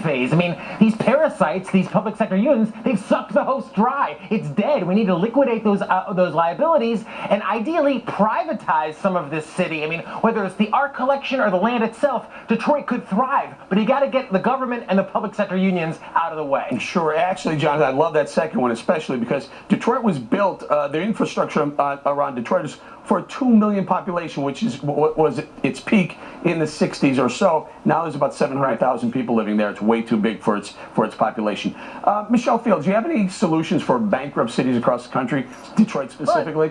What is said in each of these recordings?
phase. I mean, these parasites, these public sector unions, they've sucked the host dry. It's dead. We need to liquidate those liabilities and ideally privatize some of this city. I mean, whether it's the art collection or the land itself, Detroit could thrive, but you got to get the government and the public sector unions out of the way. Sure. Actually, Jonathan, I love that second one, especially because Detroit was built, the infrastructure around Detroit is for a 2 million population, which is what was its peak in the 60s or so. Now there's about 700,000 people living there. It's way too big for its population. Michelle Fields, do you have any solutions for bankrupt cities across the country, Detroit specifically?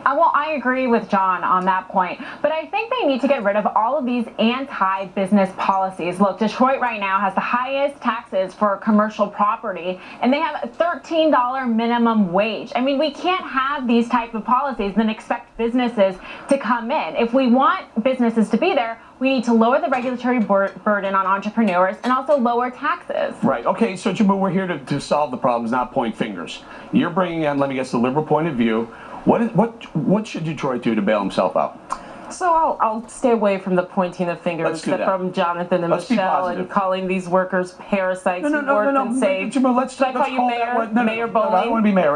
Well, I agree with John on that point, but I think they need to get rid of all of these anti-business policies. Look, Detroit right now has the highest taxes for commercial property, and they have a $13 minimum wage. I mean, we can't have these type of policies and then expect businesses to come in. If we want businesses to be there, we need to lower the regulatory burden on entrepreneurs and also lower taxes. Right. Okay, so Jehmu, we're here to solve the problems, not point fingers. You're bringing in, let me guess, the liberal point of view. What should Detroit do to bail himself out? So I'll stay away from the pointing of fingers from Jonathan and Michelle and calling these workers parasites who worked and saved. Let's call you Mayor? Mayor Bolling? No, I don't want to be mayor.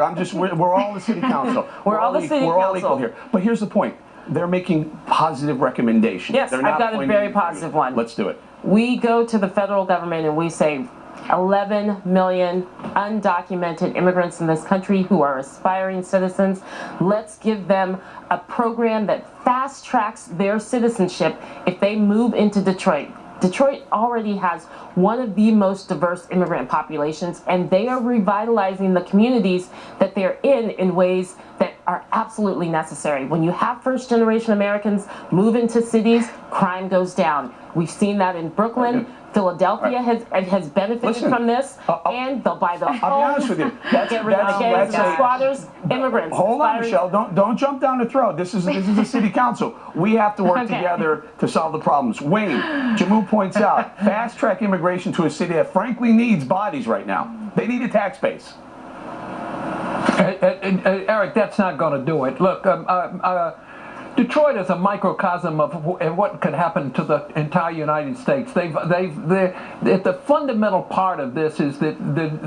We're all the city council. We're all the city council. We're all equal here. But here's the point. They're making positive recommendations. Yes, I've got a very positive one. Let's do it. We go to the federal government and we say 11 million undocumented immigrants in this country who are aspiring citizens. Let's give them a program that fast tracks their citizenship if they move into Detroit. Detroit already has one of the most diverse immigrant populations, and they are revitalizing the communities that they're in ways that are absolutely necessary. When you have first-generation Americans move into cities, crime goes down. We've seen that in Brooklyn. Philadelphia has benefited from this, and they'll buy the homes. I'll be honest with you. Get rid of the gangs and squatters, immigrants. Hold on, Michelle. Don't jump down the throat. This is a city council. We have to work together to solve the problems. Wayne, Jehmu points out, fast-track immigration to a city that frankly needs bodies right now. They need a tax base. Eric, that's not going to do it. Look, Detroit is a microcosm of what could happen to the entire United States. The fundamental part of this is that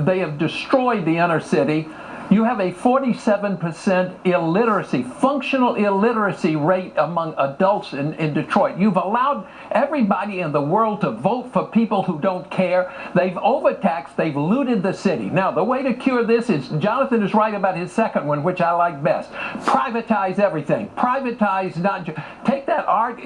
they have destroyed the inner city. You have a 47% illiteracy, functional illiteracy rate among adults in Detroit. You've allowed everybody in the world to vote for people who don't care. They've overtaxed, they've looted the city. Now, the way to cure this is, Jonathan is right about his second one, which I like best. Privatize everything. Privatize, take that art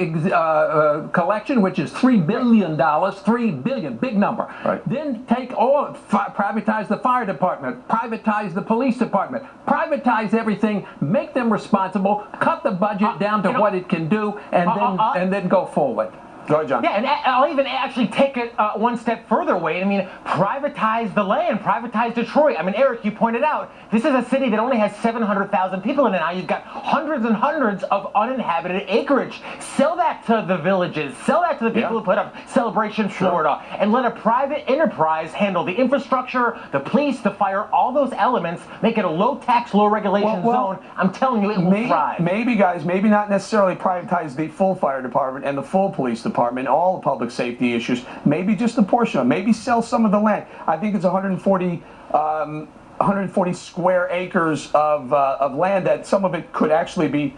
collection, which is $3 billion, $3 billion, big number. Right. Then privatize the fire department, privatize the police department, privatize everything, make them responsible, cut the budget down to what it can do, and then go forward. Go ahead, John. Yeah, and I'll even actually take it one step further, Wade. I mean, privatize the land, privatize Detroit. I mean, Eric, you pointed out, this is a city that only has 700,000 people in it now. You've got hundreds and hundreds of uninhabited acreage. Sell that to the villages. Sell that to the people who put up Celebration Florida. And let a private enterprise handle the infrastructure, the police, the fire, all those elements. Make it a low-tax, low-regulation zone. I'm telling you, it will thrive. Maybe, guys, maybe not necessarily privatize the full fire department and the full police department, all the public safety issues, maybe just a portion of it. Maybe sell some of the land. I think it's 140 square acres of land that some of it could actually be,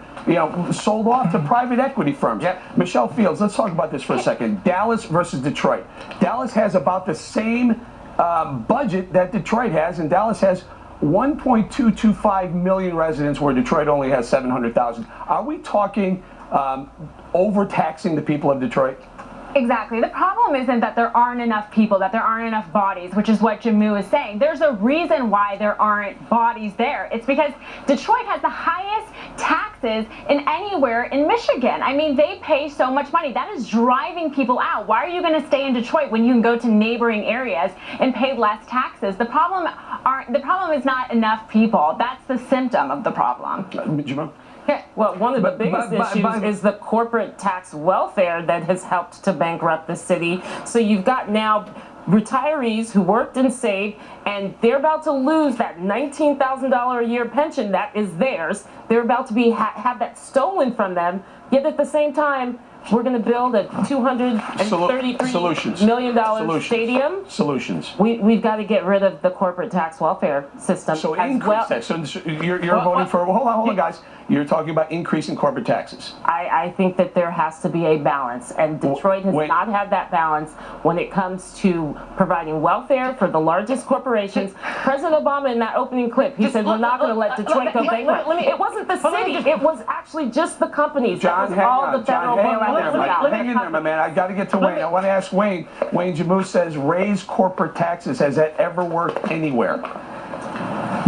sold off to private equity firms. Michelle Fields, let's talk about this for a second. Dallas versus Detroit. Dallas has about the same budget that Detroit has, and Dallas has 1.225 million residents, where Detroit only has 700,000. Are we talking overtaxing the people of Detroit? Exactly. The problem isn't that there aren't enough people, that there aren't enough bodies, which is what Jehmu is saying. There's a reason why there aren't bodies there. It's because Detroit has the highest taxes in anywhere in Michigan. I mean, they pay so much money. That is driving people out. Why are you going to stay in Detroit when you can go to neighboring areas and pay less taxes? The problem is not enough people. That's the symptom of the problem. Jehmu? Well, one of the biggest issues is the corporate tax welfare that has helped to bankrupt the city. So you've got now retirees who worked and saved, and they're about to lose that $19,000 a year pension that is theirs. They're about to have that stolen from them. Yet at the same time, We're going to build a $233 million stadium. Solutions. We've got to get rid of the corporate tax welfare system. So as increase well. that. So you're voting for. Hold on, guys. You're talking about increasing corporate taxes. I think that there has to be a balance, and Detroit has not had that balance when it comes to providing welfare for the largest corporations. President Obama, in that opening clip, he said, we're not going to let Detroit go bankrupt. It wasn't the city. It was actually just the companies. John, that was all the federal bailout. Hang in there, my man. I got to get to Wayne. I want to ask Wayne. Wayne, Jehmu says raise corporate taxes. Has that ever worked anywhere?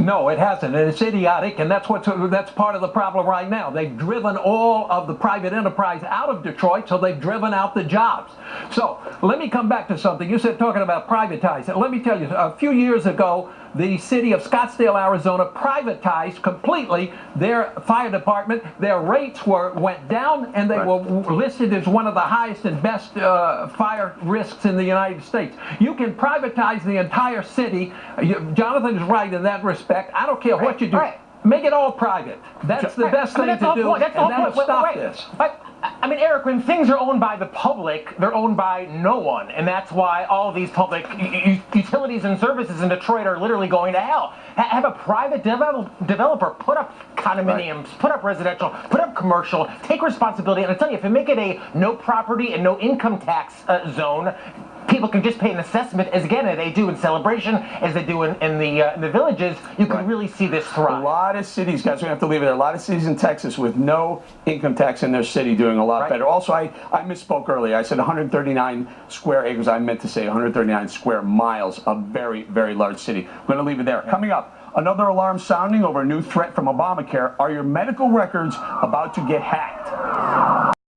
No, it hasn't, and it's idiotic, and that's part of the problem right now. They've driven all of the private enterprise out of Detroit, so they've driven out the jobs. So let me come back to something. You said talking about privatizing. Let me tell you, a few years ago, the city of Scottsdale, Arizona, privatized completely their fire department. Their rates went down, and they were listed as one of the highest and best fire risks in the United States. You can privatize the entire city. Jonathan is right in that respect. I don't care what you do. Make it all private. That's the best thing to do, and that'll stop this. I mean, Eric, when things are owned by the public, they're owned by no one. And that's why all these public utilities and services in Detroit are literally going to hell. Have a private developer put up condominiums, put up residential, put up commercial, take responsibility. And I tell you, if you make it a no property and no income tax zone, people can just pay an assessment, as again they do in Celebration, as they do in the villages. You can really see this thrive. A lot of cities, guys, we have to leave it there. A lot of cities in Texas with no income tax in their city doing a lot better. Also, I misspoke earlier. I said 139 square acres. I meant to say 139 square miles. A very, very large city. I'm going to leave it there. Coming up, another alarm sounding over a new threat from Obamacare. Are your medical records about to get hacked?